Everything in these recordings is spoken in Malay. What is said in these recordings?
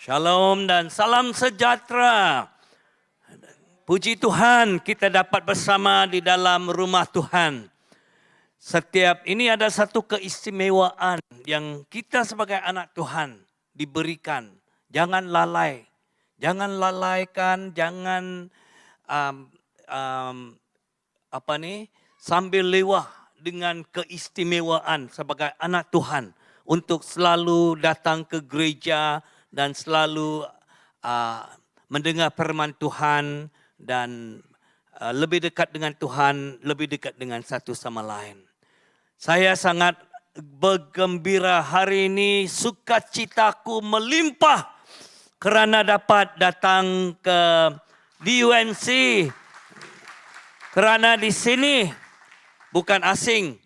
Shalom dan salam sejahtera. Puji Tuhan kita dapat bersama di dalam rumah Tuhan. Setiap ini ada satu keistimewaan yang kita sebagai anak Tuhan diberikan. Jangan lalai. Jangan lalaikan, jangan sambil lewah dengan keistimewaan sebagai anak Tuhan untuk selalu datang ke gereja dan selalu mendengar firman Tuhan dan lebih dekat dengan Tuhan, lebih dekat dengan satu sama lain. Saya sangat bergembira hari ini, sukacitaku melimpah kerana dapat datang ke DUNC. Kerana di sini bukan asing,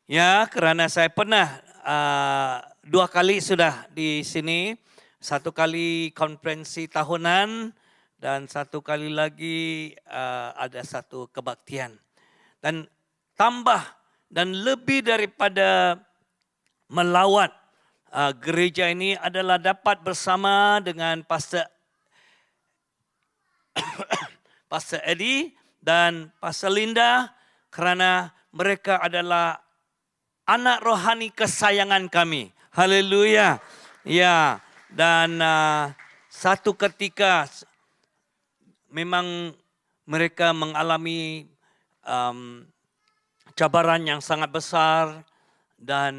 ya, kerana saya pernah 2 kali sudah di sini. 1 kali konferensi tahunan dan 1 kali lagi ada satu kebaktian. Dan tambah dan lebih daripada melawat gereja ini adalah dapat bersama dengan Pastor Eddie dan Pastor Linda, kerana mereka adalah anak rohani kesayangan kami. Haleluya. Ya. Dan satu ketika memang mereka mengalami cabaran yang sangat besar dan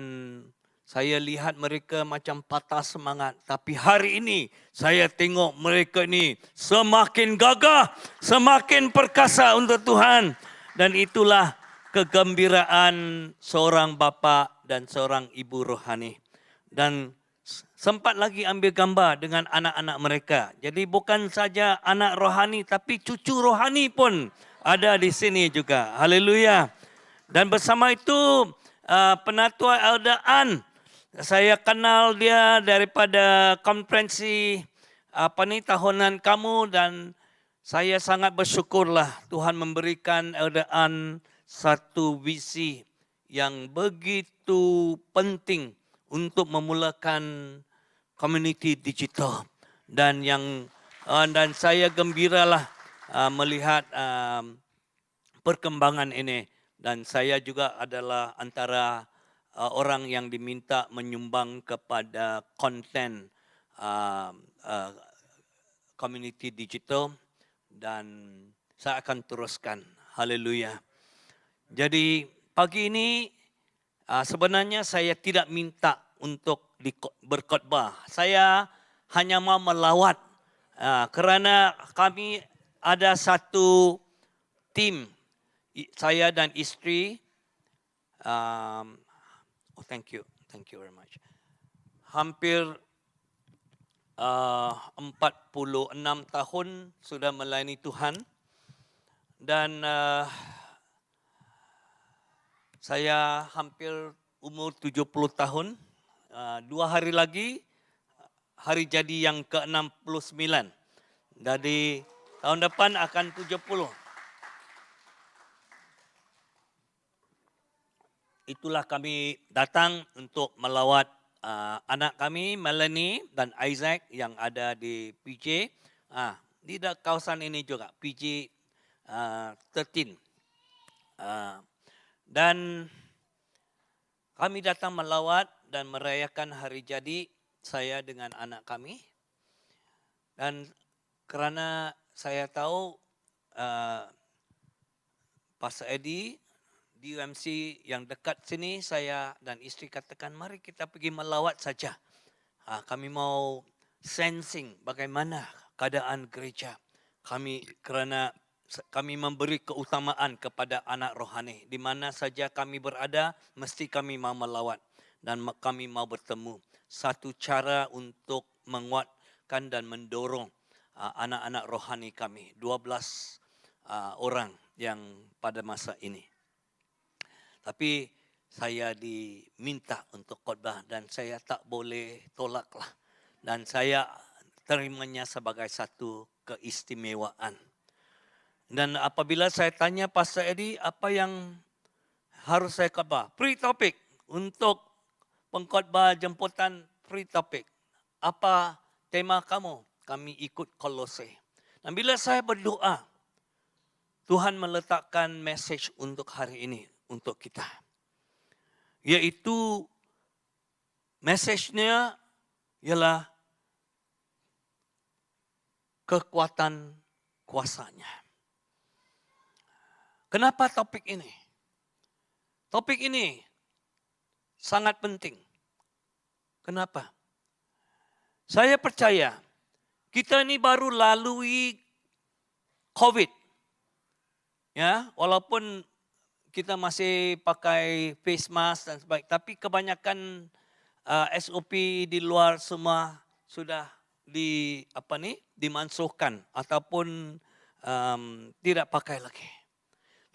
saya lihat mereka macam patah semangat. Tapi hari ini saya tengok mereka ini semakin gagah, semakin perkasa untuk Tuhan. Dan itulah kegembiraan seorang bapa dan seorang ibu rohani. Dan sempat lagi ambil gambar dengan anak-anak mereka. Jadi bukan saja anak rohani tapi cucu rohani pun ada di sini juga. Haleluya. Dan bersama itu Penatua Elder An, saya kenal dia daripada konferensi tahunan kamu dan saya sangat bersyukurlah Tuhan memberikan Elder An satu visi yang begitu penting untuk memulakan community digital dan saya gembiralah melihat perkembangan ini dan saya juga adalah antara orang yang diminta menyumbang kepada konten community digital dan saya akan teruskan. Haleluya. Jadi pagi ini sebenarnya saya tidak minta untuk berkhotbah. Saya hanya mau melawat kerana kami ada satu tim, saya dan isteri. Thank you very much. Hampir 46 tahun sudah melayani Tuhan dan saya hampir umur 70 tahun. 2 hari lagi, hari jadi yang ke-69. Jadi tahun depan akan 70. Itulah kami datang untuk melawat anak kami, Melanie dan Isaac yang ada di PJ. Di kawasan ini juga, PJ 13. Dan kami datang melawat dan merayakan hari jadi saya dengan anak kami. Dan kerana saya tahu Pastor Eddie, DUMC yang dekat sini, saya dan isteri katakan mari kita pergi melawat saja. Kami mau sensing bagaimana keadaan gereja. Kerana kami memberi keutamaan kepada anak rohani. Di mana saja kami berada, mesti kami mau melawat. Dan kami mau bertemu. Satu cara untuk menguatkan dan mendorong anak-anak rohani kami. 12 orang yang pada masa ini. Tapi saya diminta untuk khotbah dan saya tak boleh tolaklah. Dan saya terimanya sebagai satu keistimewaan. Dan apabila saya tanya Pastor Eddie, apa yang harus saya khotbah? Free topic untuk pengkhotbah jemputan free topic. Apa tema kamu, kami ikut Kolose. Dan bila saya berdoa, Tuhan meletakkan message untuk hari ini, untuk kita. Yaitu, message-nya ialah kekuatan kuasanya. Kenapa topik ini? Topik ini sangat penting. Kenapa? Saya percaya kita ini baru lalui COVID. Ya, walaupun kita masih pakai face mask dan sebagainya, tapi kebanyakan SOP di luar semua sudah dimansuhkan ataupun tidak pakai lagi.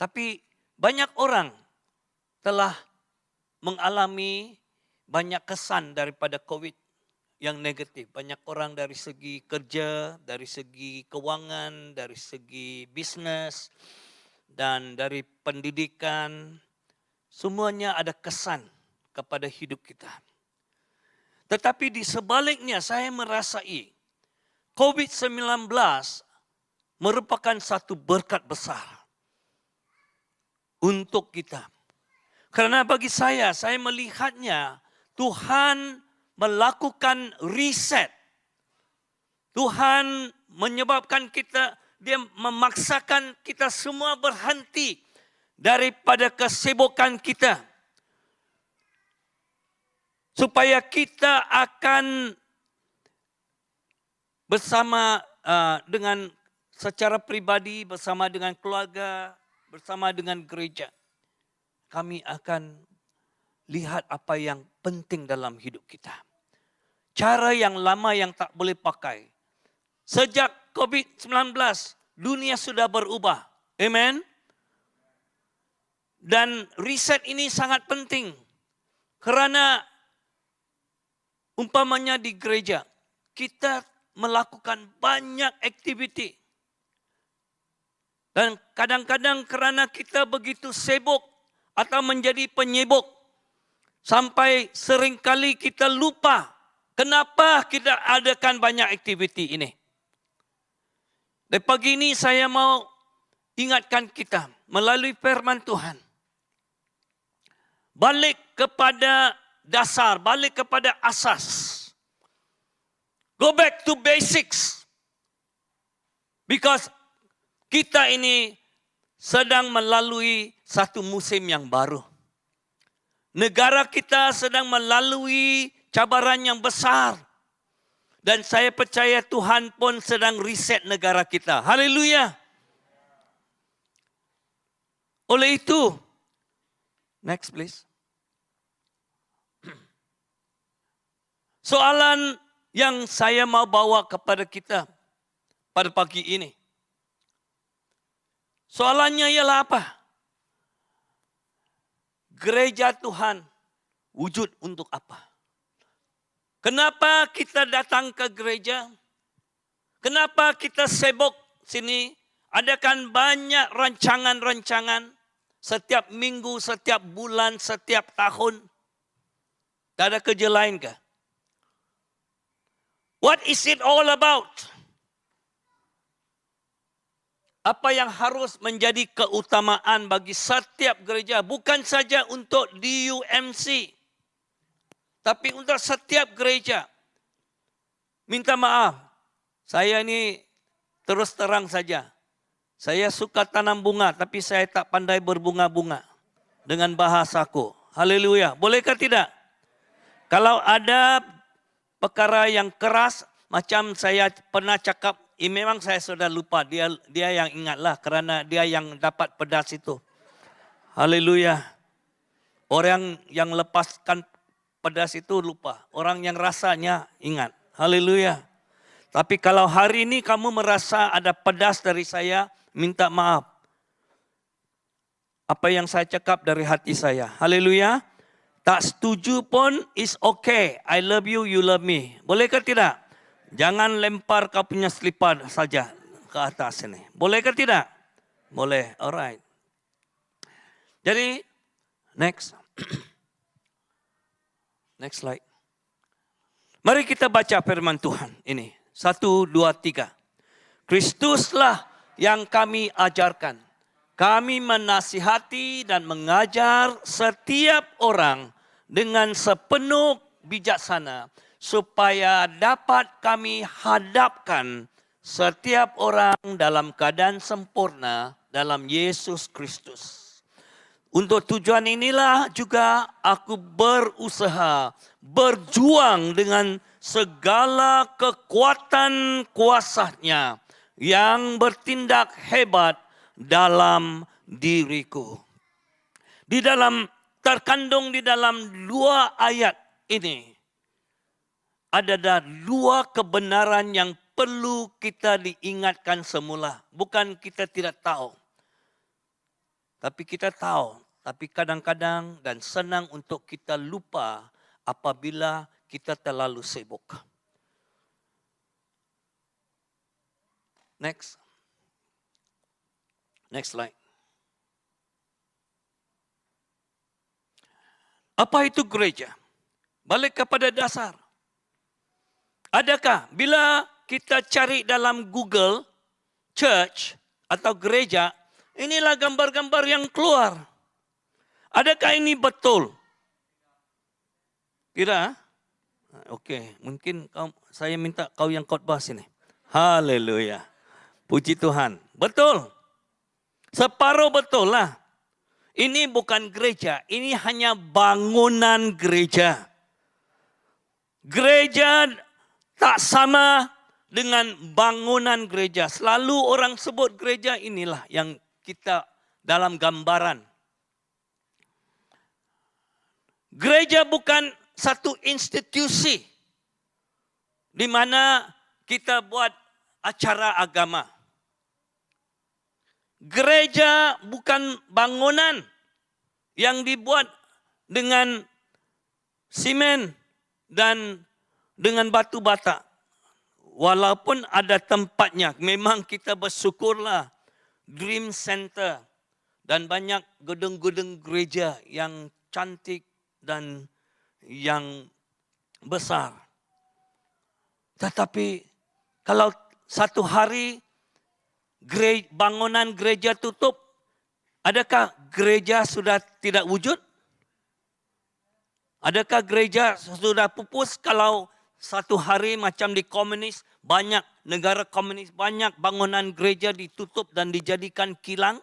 Tapi banyak orang telah mengalami banyak kesan daripada COVID yang negatif. Banyak orang dari segi kerja, dari segi keuangan, dari segi bisnes, dan dari pendidikan. Semuanya ada kesan kepada hidup kita. Tetapi di sebaliknya saya merasai COVID-19 merupakan satu berkat besar untuk kita. Karena bagi saya melihatnya Tuhan melakukan reset. Tuhan menyebabkan kita, dia memaksakan kita semua berhenti daripada kesibukan kita. Supaya kita akan bersama dengan secara pribadi, bersama dengan keluarga, bersama dengan gereja. Kami akan lihat apa yang penting dalam hidup kita. Cara yang lama yang tak boleh pakai. Sejak COVID-19, dunia sudah berubah. Amen. Dan riset ini sangat penting. Karena umpamanya di gereja, kita melakukan banyak aktiviti. Dan kadang-kadang karena kita begitu sibuk atau menjadi penyibuk, sampai seringkali kita lupa kenapa kita adakan banyak aktiviti ini. Dan pagi ini saya mau ingatkan kita melalui firman Tuhan. Balik kepada dasar, balik kepada asas. Go back to basics. Because kita ini sedang melalui satu musim yang baru. Negara kita sedang melalui cabaran yang besar. Dan saya percaya Tuhan pun sedang reset negara kita. Haleluya. Oleh itu, next please. Soalan yang saya mau bawa kepada kita pada pagi ini. Soalannya ialah apa? Gereja Tuhan wujud untuk apa? Kenapa kita datang ke gereja? Kenapa kita sibuk sini? Adakan banyak rancangan-rancangan setiap minggu, setiap bulan, setiap tahun. Tak ada kerja lain kah? What is it all about? Apa yang harus menjadi keutamaan bagi setiap gereja, bukan saja untuk DUMC, tapi untuk setiap gereja. Minta maaf, saya ini terus terang saja. Saya suka tanam bunga, tapi saya tak pandai berbunga-bunga dengan bahasaku. Haleluya, bolehkah tidak? Kalau ada perkara yang keras, macam saya pernah cakap, memang saya sudah lupa, dia yang ingatlah kerana dia yang dapat pedas itu. Haleluya. Orang yang lepaskan pedas itu lupa, orang yang rasanya ingat. Haleluya. Tapi kalau hari ini kamu merasa ada pedas dari saya, minta maaf. Apa yang saya cakap dari hati saya. Haleluya. Tak setuju pun is okay. I love you, you love me. Bolehkah tidak? Jangan lempar kau punya selipar saja ke atas ini. Bolehkah tidak? Boleh. Alright. Jadi, next. Next slide. Mari kita baca firman Tuhan ini. 1, 2, 3. Kristuslah yang kami ajarkan. Kami menasihati dan mengajar setiap orang dengan sepenuh bijaksana, supaya dapat kami hadapkan setiap orang dalam keadaan sempurna dalam Yesus Kristus. Untuk tujuan inilah juga aku berusaha, berjuang dengan segala kekuatan kuasanya yang bertindak hebat dalam diriku. Terkandung di dalam 2 ayat ini, ada 2 kebenaran yang perlu kita diingatkan semula. Bukan kita tidak tahu. Tapi kita tahu, tapi kadang-kadang dan senang untuk kita lupa apabila kita terlalu sibuk. Next slide. Apa itu gereja? Balik kepada dasar. Adakah bila kita cari dalam Google, church atau gereja, inilah gambar-gambar yang keluar. Adakah ini betul? Tidak? Okey, mungkin saya minta kau yang khotbah sini. Haleluya. Puji Tuhan. Betul. Separuh betul lah. Ini bukan gereja, ini hanya bangunan gereja. Gereja tak sama dengan bangunan gereja. Selalu orang sebut gereja, inilah yang kita dalam gambaran. Gereja bukan satu institusi di mana kita buat acara agama. Gereja bukan bangunan yang dibuat dengan simen dan dengan batu bata. Walaupun ada tempatnya, memang kita bersyukurlah Dream Center dan banyak gedung-gedung gereja yang cantik dan yang besar. Tetapi kalau satu hari bangunan gereja tutup, adakah gereja sudah tidak wujud? Adakah gereja sudah pupus kalau satu hari macam di komunis, banyak negara komunis, banyak bangunan gereja ditutup dan dijadikan kilang?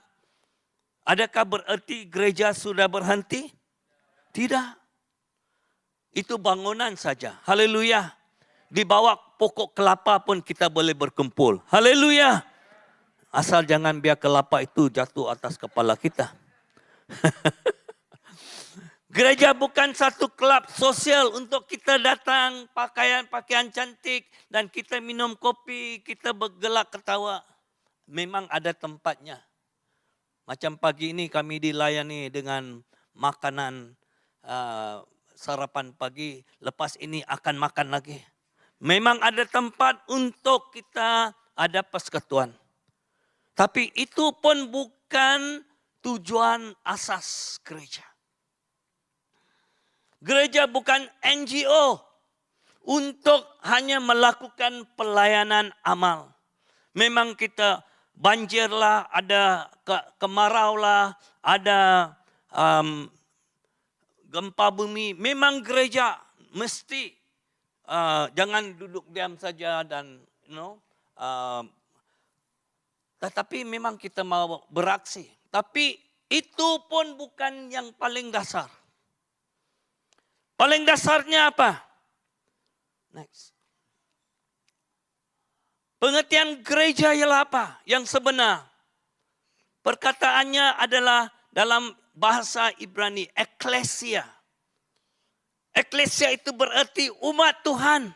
Adakah berarti gereja sudah berhenti? Tidak. Itu bangunan saja. Haleluya. Di bawah pokok kelapa pun kita boleh berkumpul. Haleluya. Asal jangan biar kelapa itu jatuh atas kepala kita. Gereja bukan satu klub sosial untuk kita datang pakaian cantik dan kita minum kopi, kita bergelak ketawa. Memang ada tempatnya. Macam pagi ini kami dilayani dengan makanan sarapan pagi. Lepas ini akan makan lagi. Memang ada tempat untuk kita ada persekutuan. Tapi itu pun bukan tujuan asas gereja. Gereja bukan NGO untuk hanya melakukan pelayanan amal. Memang kita banjirlah, ada kemaraulah, ada gempa bumi. Memang gereja mesti jangan duduk diam saja dan tetapi memang kita mau beraksi. Tapi itu pun bukan yang paling dasar. Paling dasarnya apa? Next. Pengertian gereja ialah apa? Yang sebenar. Perkataannya adalah dalam bahasa Ibrani, eklesia. Eklesia itu berarti umat Tuhan.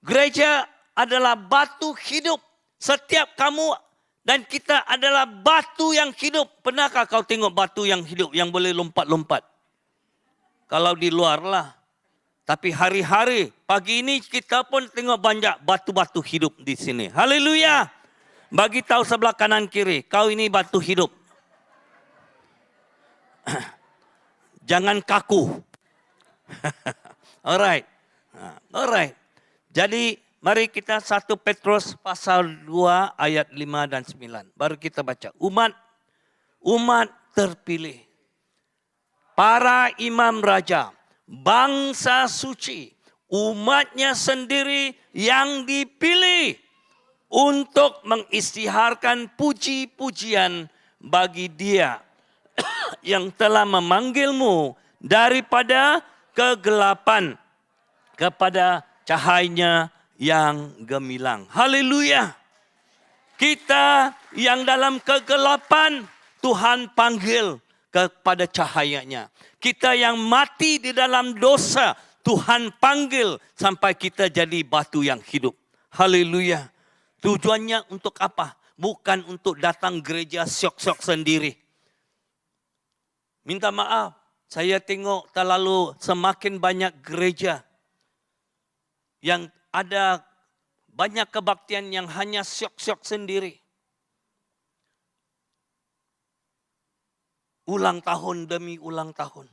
Gereja adalah batu hidup. Setiap kamu dan kita adalah batu yang hidup. Pernahkah kau tengok batu yang hidup yang boleh lompat-lompat? Kalau di luar lah. Tapi hari-hari, pagi ini kita pun tengok banyak batu-batu hidup di sini. Haleluya. Bagi tahu sebelah kanan kiri, kau ini batu hidup. Jangan kaku. Alright. Alright. Jadi mari kita 1 Petrus pasal 2 ayat 5 dan 9. Baru kita baca. Umat terpilih. Para imam raja, bangsa suci, umatnya sendiri yang dipilih untuk mengisytiharkan puji-pujian bagi Dia yang telah memanggilmu daripada kegelapan kepada cahayanya yang gemilang. Haleluya. Kita yang dalam kegelapan, Tuhan panggil kepada cahayanya. Kita yang mati di dalam dosa, Tuhan panggil sampai kita jadi batu yang hidup. Haleluya. Tujuannya untuk apa? Bukan untuk datang gereja syok-syok sendiri. Minta maaf, saya tengok terlalu semakin banyak gereja yang ada banyak kebaktian yang hanya syok-syok sendiri. Ulang tahun demi ulang tahun.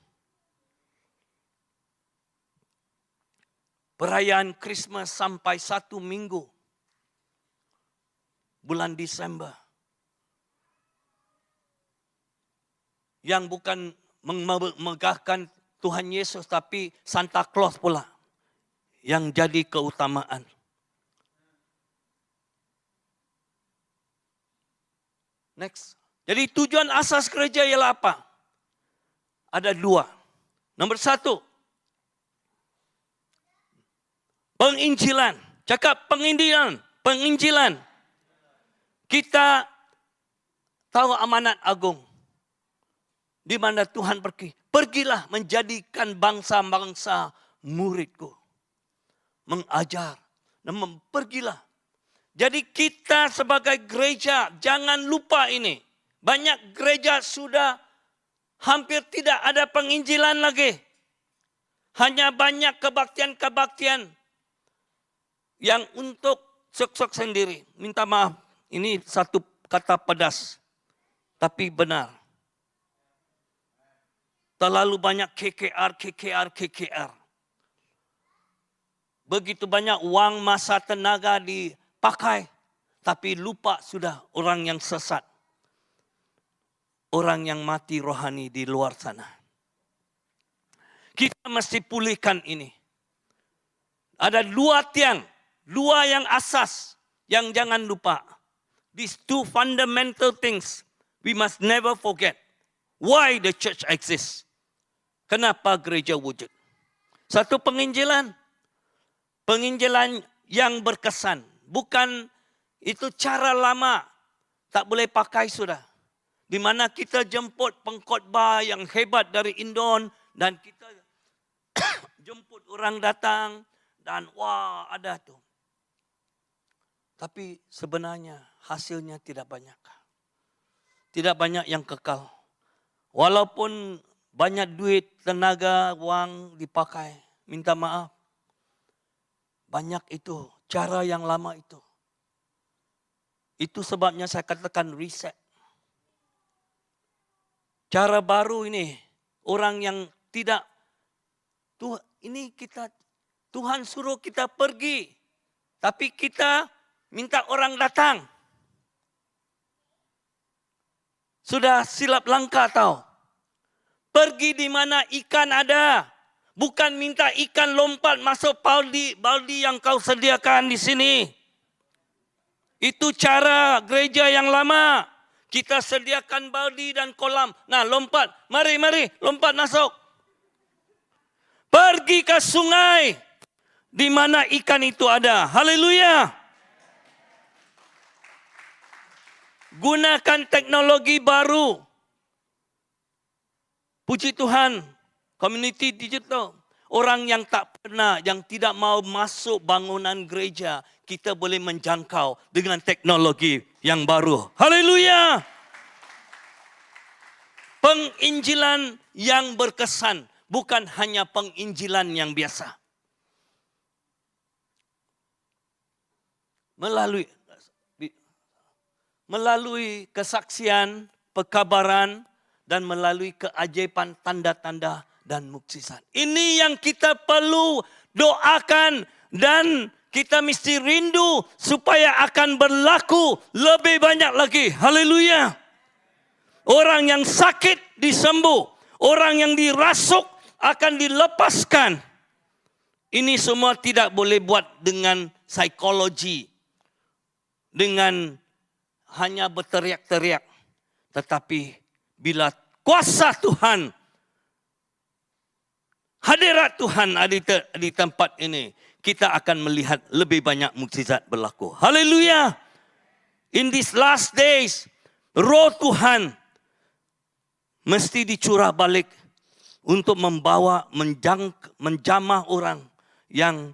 Perayaan Christmas sampai 1 minggu. Bulan Desember. Yang bukan memegahkan Tuhan Yesus, tapi Santa Claus pula yang jadi keutamaan. Next. Jadi tujuan asas gereja ialah apa? Ada 2. Nomor 1. Penginjilan. Cakap penginjilan. Kita tahu amanat agung. Di mana Tuhan pergi. Pergilah menjadikan bangsa-bangsa muridku. Mengajar. Dan pergilah. Jadi kita sebagai gereja jangan lupa ini. Banyak gereja sudah hampir tidak ada penginjilan lagi. Hanya banyak kebaktian-kebaktian yang untuk sok-sok sendiri. Minta maaf, ini satu kata pedas. Tapi benar. Terlalu banyak KKR. Begitu banyak uang, masa, tenaga dipakai. Tapi lupa sudah orang yang sesat. Orang yang mati rohani di luar sana. Kita mesti pulihkan ini. Ada 2 tiang. 2 yang asas. Yang jangan lupa. These 2 fundamental things. We must never forget. Why the church exists. Kenapa gereja wujud? 1 penginjilan. Penginjilan yang berkesan. Bukan itu cara lama. Tak boleh pakai sudah. Di mana kita jemput pengkhotbah yang hebat dari Indon. Dan kita jemput orang datang. Dan wah ada tuh. Tapi sebenarnya hasilnya tidak banyak. Tidak banyak yang kekal. Walaupun banyak duit, tenaga, uang dipakai. Minta maaf. Banyak itu. Cara yang lama itu. Itu sebabnya saya katakan reset. Cara baru ini. Orang yang tidak. Tuhan suruh kita pergi. Tapi kita minta orang datang. Sudah silap langkah tahu. Pergi di mana ikan ada. Bukan minta ikan lompat masuk baldi yang kau sediakan di sini. Itu cara gereja yang lama. Kita sediakan baldi dan kolam. Nah lompat. Mari lompat masuk. Pergi ke sungai. Di mana ikan itu ada. Haleluya. Gunakan teknologi baru. Puji Tuhan, community digital. Orang yang tak pernah, yang tidak mau masuk bangunan gereja, kita boleh menjangkau dengan teknologi yang baru. Haleluya! Penginjilan yang berkesan, bukan hanya penginjilan yang biasa. Melalui kesaksian, pekabaran, dan melalui keajaiban tanda-tanda dan mukjizat. Ini yang kita perlu doakan dan kita mesti rindu supaya akan berlaku lebih banyak lagi. Haleluya. Orang yang sakit disembuh. Orang yang dirasuk akan dilepaskan. Ini semua tidak boleh buat dengan psikologi. Dengan hanya berteriak-teriak. Tetapi bila kuasa Tuhan, hadirat Tuhan ada di tempat ini, kita akan melihat lebih banyak mukjizat berlaku. Haleluya. In these last days, roh Tuhan mesti dicurah balik untuk membawa, menjamah orang yang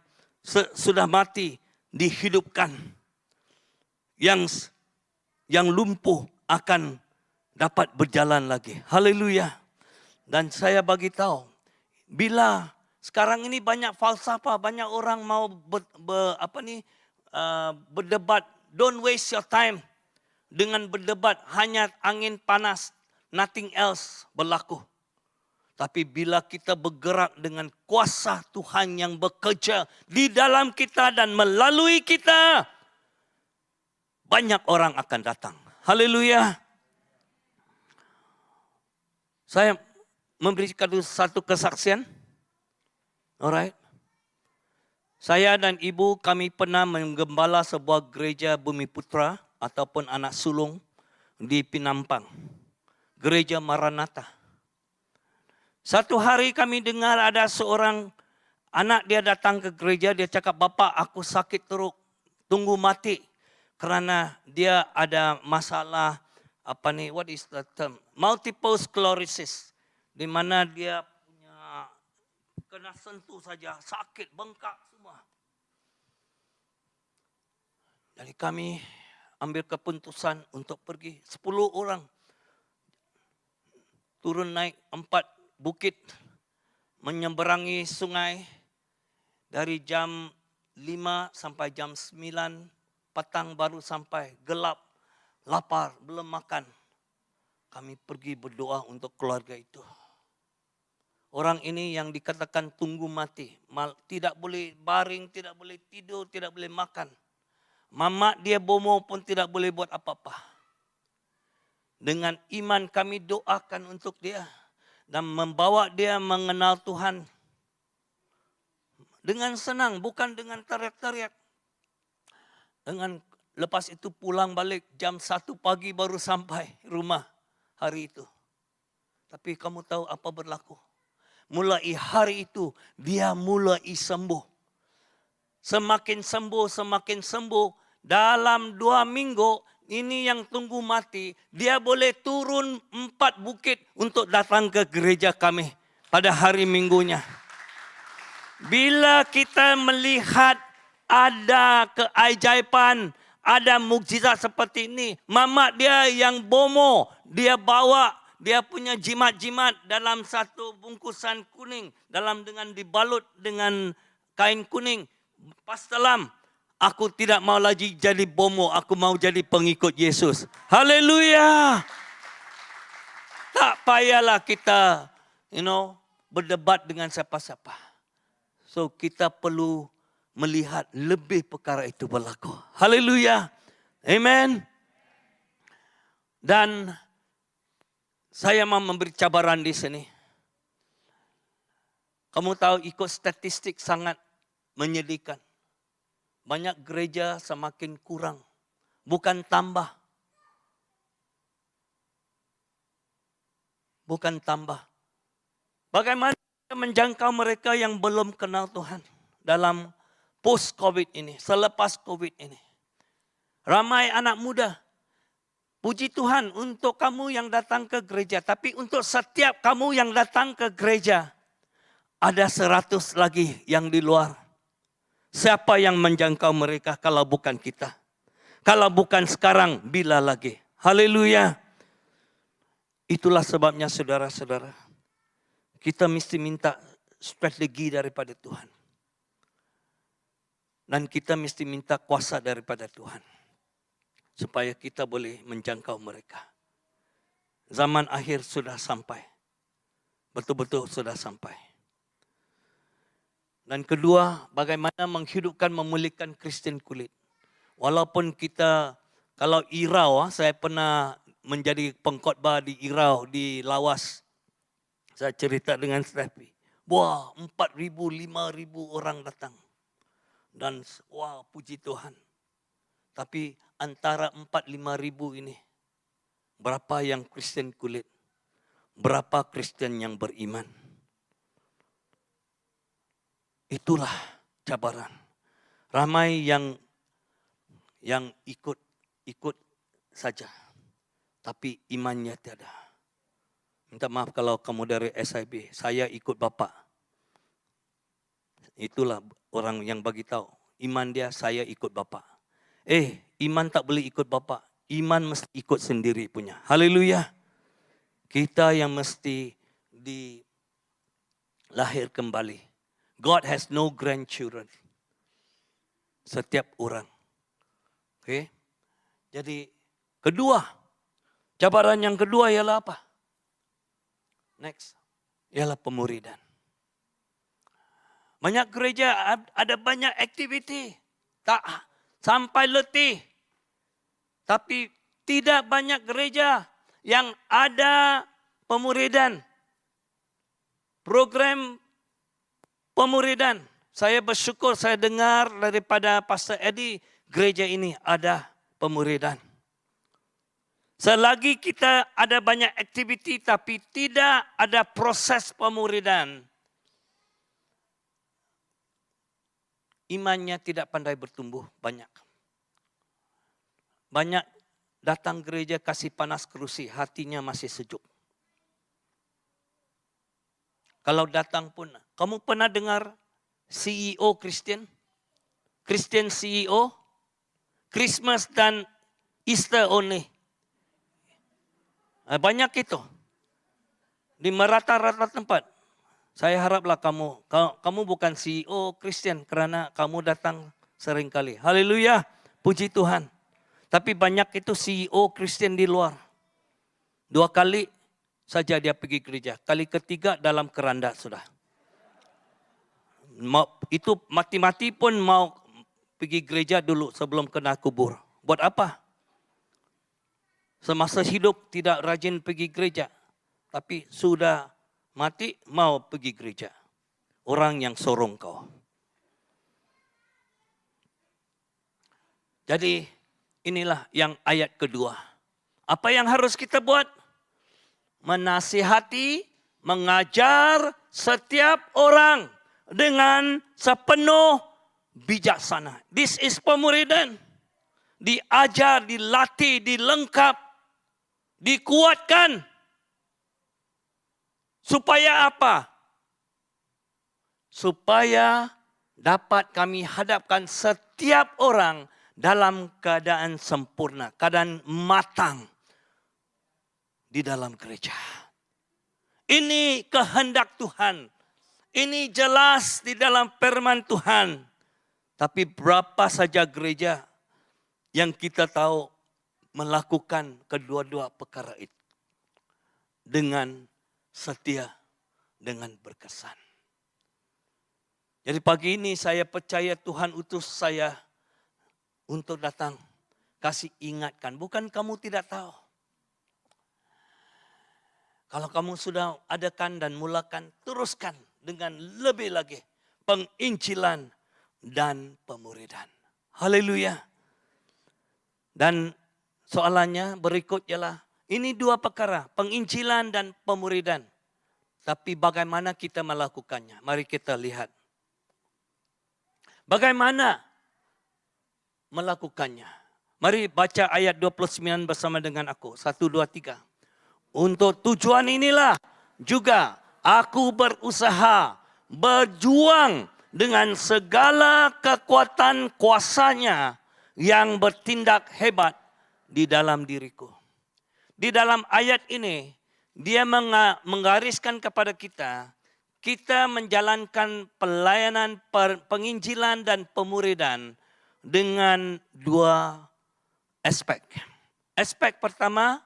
sudah mati, dihidupkan. Yang lumpuh akan dapat berjalan lagi. Haleluya. Dan saya bagi tahu, bila sekarang ini banyak falsafah, banyak orang mau berdebat. Don't waste your time dengan berdebat, hanya angin panas, nothing else berlaku. Tapi bila kita bergerak dengan kuasa Tuhan yang bekerja di dalam kita dan melalui kita, banyak orang akan datang. Haleluya. Saya memberikan satu kesaksian. Alright. Saya dan ibu kami pernah menggembala sebuah gereja Bumi Putra ataupun anak sulung di Pinampang. Gereja Maranatha. Satu hari kami dengar ada seorang anak dia datang ke gereja, dia cakap, "Bapak, aku sakit teruk, tunggu mati." Kerana dia ada masalah, what is the term? Multiple sclerosis. Di mana dia punya kena sentuh saja, sakit, bengkak semua. Jadi kami ambil keputusan untuk pergi 10 orang. Turun naik 4 bukit, menyeberangi sungai dari jam 5 sampai jam 9 petang baru sampai, gelap, lapar, belum makan. Kami pergi berdoa untuk keluarga itu. Orang ini yang dikatakan tunggu mati, tidak boleh baring, tidak boleh tidur, tidak boleh makan. Mamak dia bomo pun tidak boleh buat apa-apa. Dengan iman kami doakan untuk dia dan membawa dia mengenal Tuhan. Dengan senang, bukan dengan teriak-teriak. Lepas itu pulang balik jam 1 pagi baru sampai rumah hari itu. Tapi kamu tahu apa berlaku? Mulai hari itu dia mulai sembuh. Semakin sembuh. Dalam 2 minggu ini yang tunggu mati, dia boleh turun 4 bukit untuk datang ke gereja kami pada hari minggunya. Bila kita melihat ada keajaiban, ada mukjizat seperti ini. Mamak dia yang bomo, dia bawa dia punya jimat-jimat dalam satu bungkusan kuning, dengan dibalut dengan kain kuning. Pastelam, aku tidak mau lagi jadi bomo, aku mau jadi pengikut Yesus. Haleluya. Tak payahlah kita, berdebat dengan siapa-siapa. So kita perlu melihat lebih perkara itu berlaku. Haleluya. Amen. Dan saya mau memberi cabaran di sini. Kamu tahu ikut statistik sangat menyedihkan. Banyak gereja semakin kurang, bukan tambah. Bukan tambah. Bagaimana menjangkau mereka yang belum kenal Tuhan dalam post-COVID ini, selepas COVID ini. Ramai anak muda. Puji Tuhan untuk kamu yang datang ke gereja. Tapi untuk setiap kamu yang datang ke gereja, ada 100 lagi yang di luar. Siapa yang menjangkau mereka kalau bukan kita? Kalau bukan sekarang, bila lagi? Haleluya. Itulah sebabnya saudara-saudara, kita mesti minta strategi daripada Tuhan. Dan kita mesti minta kuasa daripada Tuhan. Supaya kita boleh menjangkau mereka. Zaman akhir sudah sampai. betul-betul sudah sampai. Dan kedua, bagaimana menghidupkan, memulihkan Kristen kulit. Walaupun kita, kalau Irau, saya pernah menjadi pengkhotbah di Irau, di Lawas. Saya cerita dengan Steffi. Wah, 4,000, 5,000 orang datang. Dan wah, puji Tuhan. Tapi antara 4-5 ribu ini, berapa yang Kristen kulit? Berapa Kristen yang beriman? Itulah cabaran. Ramai yang ikut saja, tapi imannya tiada. Minta maaf kalau kamu dari SIB, saya ikut Bapak. Itulah orang yang bagi tahu. Iman dia, saya ikut Bapak. Iman tak boleh ikut Bapak. Iman mesti ikut sendiri punya. Haleluya. Kita yang mesti dilahir kembali. God has no grandchildren. Setiap orang. Oke. Jadi kedua, cabaran yang kedua ialah apa? Next. Ialah pemuridan. Banyak gereja ada banyak aktiviti. Tak sampai letih. Tapi tidak banyak gereja yang ada pemuridan. Program pemuridan. Saya bersyukur saya dengar daripada Pastor Eddie, gereja ini ada pemuridan. Selagi kita ada banyak aktiviti tapi tidak ada proses pemuridan, imannya tidak pandai bertumbuh banyak. Banyak datang gereja kasih panas kerusi, hatinya masih sejuk. Kalau datang pun, kamu pernah dengar CEO Kristen? Kristen CEO? Christmas dan Easter only. Banyak itu. Di merata-rata tempat. Saya haraplah kamu bukan CEO Kristen kerana kamu datang sering kali. Haleluya, puji Tuhan. Tapi banyak itu CEO Kristen di luar. 2 kali saja dia pergi gereja. Kali ketiga dalam keranda sudah. Itu mati-mati pun mau pergi gereja dulu sebelum kena kubur. Buat apa? Semasa hidup tidak rajin pergi gereja. Tapi sudah mati mau pergi gereja. Orang yang sorong kau. Jadi inilah yang ayat kedua. Apa yang harus kita buat? Menasihati, mengajar setiap orang dengan sepenuh bijaksana. This is pemuridan. Diajar, dilatih, dilengkap, dikuatkan. Supaya apa? Supaya dapat kami hadapkan setiap orang dalam keadaan sempurna, keadaan matang di dalam gereja. Ini kehendak Tuhan. Ini jelas di dalam firman Tuhan. Tapi berapa saja gereja yang kita tahu melakukan kedua-dua perkara itu dengan setia, dengan berkesan. Jadi pagi ini saya percaya Tuhan utus saya untuk datang kasih ingatkan. Bukan kamu tidak tahu. Kalau kamu sudah adakan dan mulakan, teruskan dengan lebih lagi penginjilan dan pemuridan. Haleluya. Dan soalannya berikut ialah, ini 2 perkara, penginjilan dan pemuridan. Tapi bagaimana kita melakukannya? Mari kita lihat. Bagaimana melakukannya? Mari baca ayat 29 bersama dengan aku. 1, 2, 3. Untuk tujuan inilah juga aku berusaha, berjuang dengan segala kekuatan kuasanya yang bertindak hebat di dalam diriku. Di dalam ayat ini, dia menggariskan kepada kita, kita menjalankan pelayanan penginjilan dan pemuridan dengan 2 aspek. Aspek pertama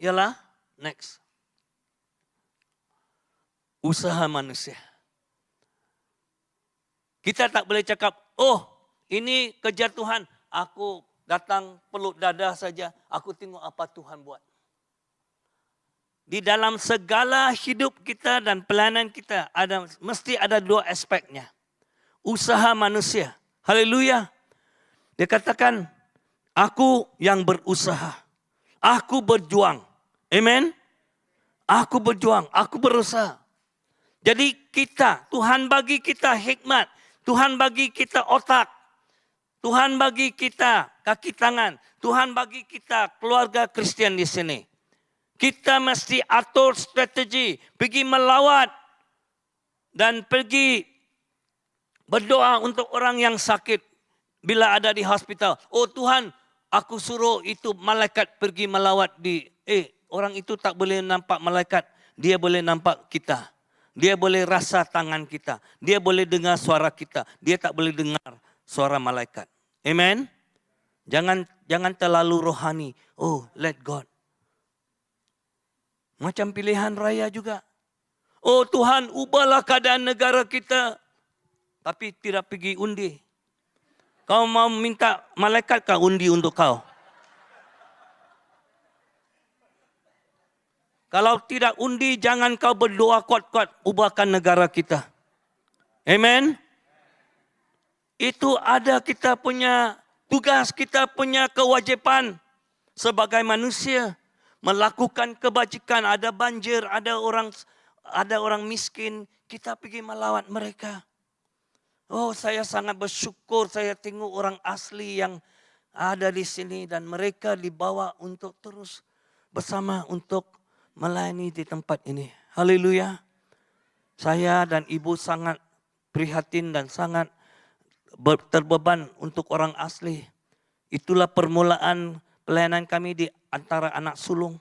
ialah next. Usaha manusia. Kita tak boleh cakap, oh ini kerja Tuhan. Aku datang peluk dada saja. Aku tengok apa Tuhan buat. Di dalam segala hidup kita dan pelayanan kita mesti ada dua aspeknya. Usaha manusia. Haleluya. Dia katakan, aku yang berusaha. Aku berjuang. Amen. Aku berjuang. Aku berusaha. Jadi Tuhan bagi kita hikmat. Tuhan bagi kita otak. Tuhan bagi kita kaki tangan. Tuhan bagi kita keluarga Kristian di sini. Kita mesti atur strategi, pergi melawat dan pergi berdoa untuk orang yang sakit bila ada di hospital. Oh Tuhan, aku suruh itu malaikat pergi melawat orang itu tak boleh nampak malaikat, dia boleh nampak kita. Dia boleh rasa tangan kita, dia boleh dengar suara kita, dia tak boleh dengar suara malaikat. Amen. Jangan terlalu rohani. Oh, let God. Macam pilihan raya juga. Oh Tuhan, ubahlah keadaan negara kita. Tapi tidak pergi undi. Kau mau minta malaikat kah undi untuk kau? Kalau tidak undi, jangan kau berdoa kuat-kuat. Ubahkan negara kita. Amen. Itu ada kita punya tugas, kita punya kewajipan sebagai manusia. Melakukan kebajikan, ada banjir, ada orang miskin, kita pergi melawat mereka. Oh, saya sangat bersyukur saya tengok orang asli yang ada di sini dan mereka dibawa untuk terus bersama untuk melayani di tempat ini. Haleluya. Saya dan ibu sangat prihatin dan sangat terbeban untuk orang asli. Itulah permulaan pelayanan kami di antara anak sulung.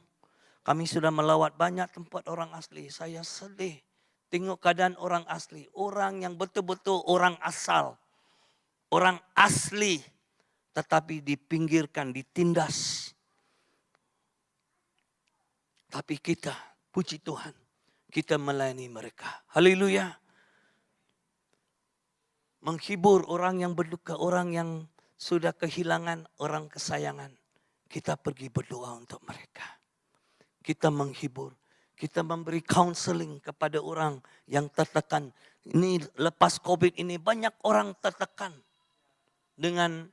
Kami sudah melawat banyak tempat orang asli. Saya sedih tengok keadaan orang asli. Orang yang betul-betul orang asal. Orang asli. Tetapi dipinggirkan, ditindas. Tapi kita, puji Tuhan, kita melayani mereka. Haleluya. Menghibur orang yang berduka, orang yang sudah kehilangan orang kesayangan. Kita pergi berdoa untuk mereka. Kita menghibur. Kita memberi counseling kepada orang yang tertekan. Ini lepas COVID ini banyak orang tertekan dengan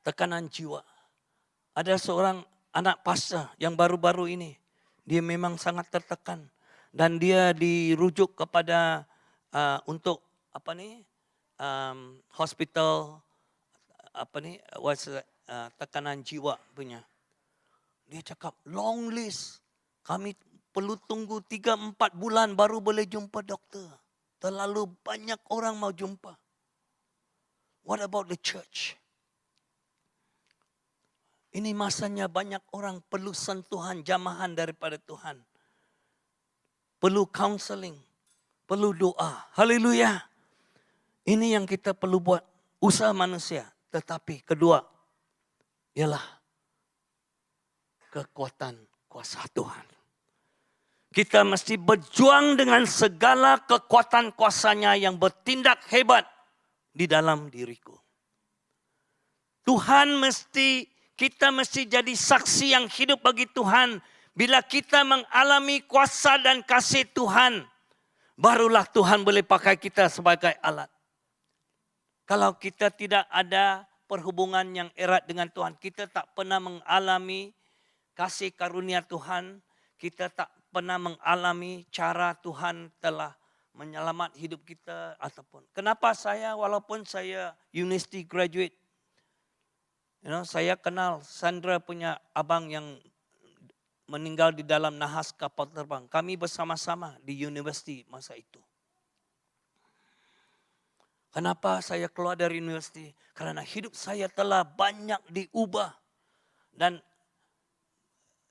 tekanan jiwa. Ada seorang anak pastor yang baru-baru ini. Dia memang sangat tertekan. Dan dia dirujuk kepada untuk hospital tekanan jiwa punya. Dia cakap long list. Kami perlu tunggu 3-4 bulan baru boleh jumpa doktor. Terlalu banyak orang mau jumpa. What about the church? Ini masanya banyak orang perlu sentuhan jamahan daripada Tuhan. Perlu counseling. Perlu doa. Haleluya. Ini yang kita perlu buat. Usaha manusia. Tetapi kedua. Ialah kekuatan kuasa Tuhan. Kita mesti berjuang dengan segala kekuatan kuasanya yang bertindak hebat di dalam diriku. Kita mesti jadi saksi yang hidup bagi Tuhan. Bila kita mengalami kuasa dan kasih Tuhan, barulah Tuhan boleh pakai kita sebagai alat. Kalau kita tidak ada perhubungan yang erat dengan Tuhan, kita tak pernah mengalami kasih karunia Tuhan, kita tak pernah mengalami cara Tuhan telah menyelamat hidup kita ataupun. Kenapa walaupun saya university graduate, saya kenal Sandra punya abang yang meninggal di dalam nahas kapal terbang. Kami bersama-sama di university masa itu. Kenapa saya keluar dari universiti? Karena hidup saya telah banyak diubah. Dan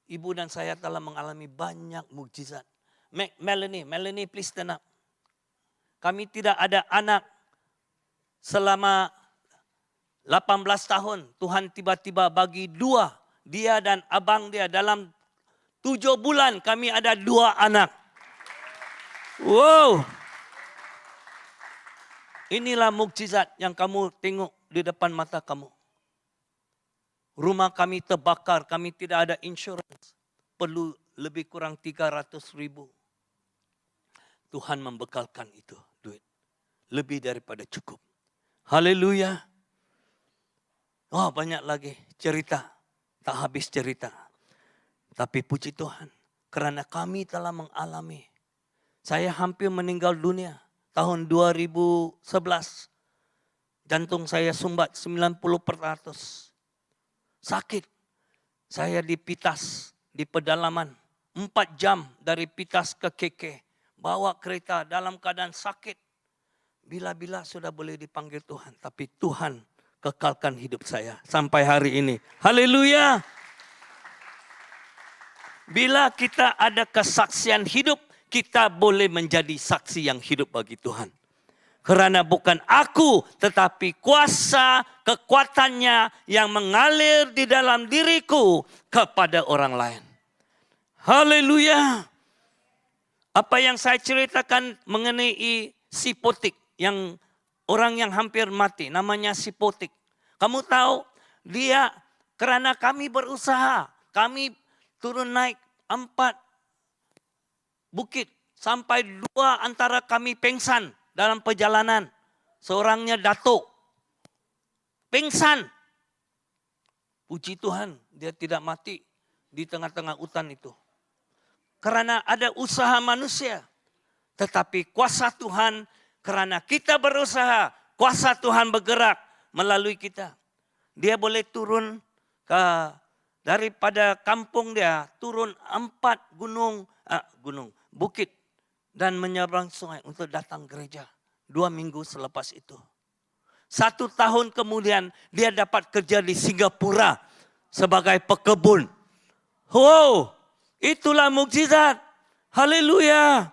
ibu dan saya telah mengalami banyak mukjizat. Melanie, please stand up. Kami tidak ada anak selama 18 tahun. Tuhan tiba-tiba bagi 2. Dia dan abang dia dalam 7 bulan kami ada 2 anak. Wow. Inilah mukjizat yang kamu tengok di depan mata kamu. Rumah kami terbakar, kami tidak ada insurans. Perlu lebih kurang 300,000. Tuhan membekalkan itu duit. Lebih daripada cukup. Haleluya. Oh, banyak lagi cerita. Tak habis cerita. Tapi puji Tuhan. Kerana kami telah mengalami. Saya hampir meninggal dunia. Tahun 2011. Jantung saya sumbat 90%. Sakit. Saya dipitas di pedalaman. 4 jam dari Pitas ke KK. Bawa kereta dalam keadaan sakit. Bila-bila sudah boleh dipanggil Tuhan. Tapi Tuhan kekalkan hidup saya sampai hari ini. Haleluya. Bila kita ada kesaksian hidup, kita boleh menjadi saksi yang hidup bagi Tuhan. Kerana bukan aku, tetapi kuasa kekuatannya yang mengalir di dalam diriku kepada orang lain. Haleluya. Apa yang saya ceritakan mengenai si Potik, yang orang yang hampir mati, namanya si Potik. Kamu tahu, dia kerana kami berusaha, kami turun naik 4 bukit, sampai 2 antara kami pengsan dalam perjalanan. Seorangnya datuk, pengsan. Puji Tuhan, dia tidak mati di tengah-tengah hutan itu. Kerana ada usaha manusia. Tetapi kuasa Tuhan, kerana kita berusaha, kuasa Tuhan bergerak melalui kita. Dia boleh turun daripada kampung dia, turun 4 bukit dan menyeberang sungai untuk datang gereja. 2 minggu selepas itu. 1 tahun kemudian dia dapat kerja di Singapura sebagai pekebun. Wow, itulah mukjizat. Haleluya.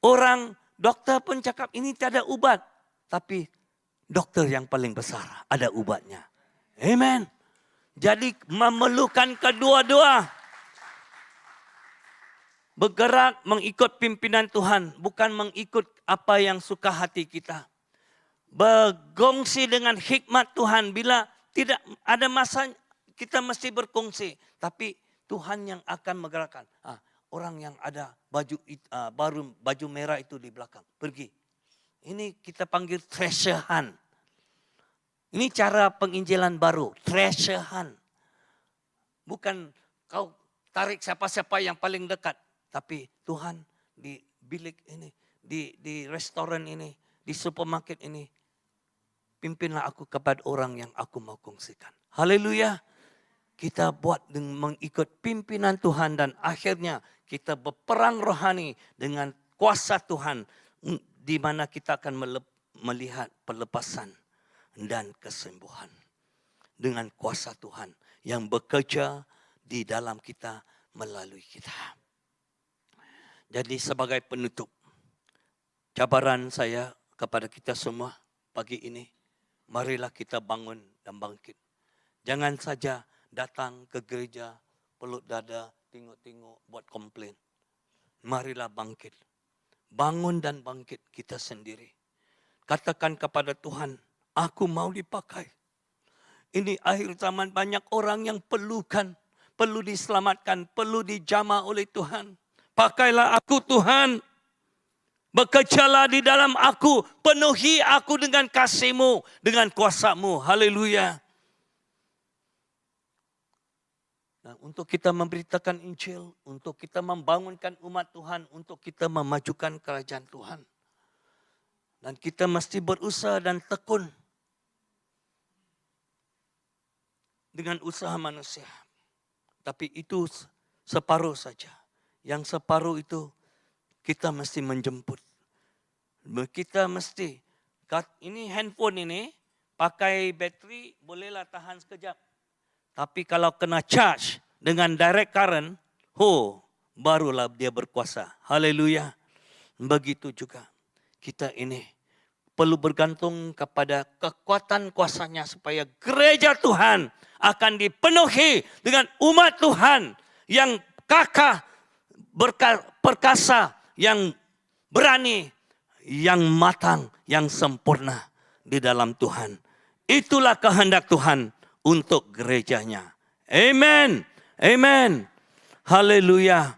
Orang doktor pun cakap ini tiada ubat. Tapi dokter yang paling besar ada ubatnya. Amen. Jadi memerlukan kedua-dua. Bergerak mengikut pimpinan Tuhan. Bukan mengikut apa yang suka hati kita. Berkongsi dengan hikmat Tuhan. Bila tidak ada masa kita mesti berkongsi. Tapi Tuhan yang akan menggerakkan. Orang yang ada baju merah itu di belakang. Pergi. Ini kita panggil treasure hunt. Ini cara penginjilan baru. Treasure hunt. Bukan kau tarik siapa-siapa yang paling dekat. Tapi Tuhan di bilik ini. Di restoran ini. Di supermarket ini. Pimpinlah aku kepada orang yang aku mau kongsikan. Haleluya. Kita buat dengan mengikut pimpinan Tuhan. Dan akhirnya kita berperang rohani dengan kuasa Tuhan. Di mana kita akan melihat pelepasan dan kesembuhan. Dengan kuasa Tuhan yang bekerja di dalam kita melalui kita. Jadi sebagai penutup. Cabaran saya kepada kita semua pagi ini. Marilah kita bangun dan bangkit. Jangan saja datang ke gereja, peluk dada, tengok-tengok, buat komplain. Marilah bangkit. Bangun dan bangkit kita sendiri. Katakan kepada Tuhan, aku mau dipakai. Ini akhir zaman, banyak orang yang perlu diselamatkan, perlu dijamah oleh Tuhan. Pakailah aku Tuhan. Bekerjalah di dalam aku. Penuhi aku dengan kasih-Mu, dengan kuasa-Mu. Haleluya. Nah, untuk kita memberitakan Injil, untuk kita membangunkan umat Tuhan, untuk kita memajukan kerajaan Tuhan. Dan kita mesti berusaha dan tekun dengan usaha manusia. Tapi itu separuh saja. Yang separuh itu kita mesti menjemput. Kita mesti, ini handphone ini, pakai bateri bolehlah tahan sekejap. Tapi kalau kena charge dengan direct current, barulah dia berkuasa. Haleluya. Begitu juga kita ini perlu bergantung kepada kekuatan kuasanya supaya gereja Tuhan akan dipenuhi dengan umat Tuhan yang kakah, perkasa, yang berani, yang matang, yang sempurna di dalam Tuhan. Itulah kehendak Tuhan untuk gerejanya. Amen. Amen. Haleluya.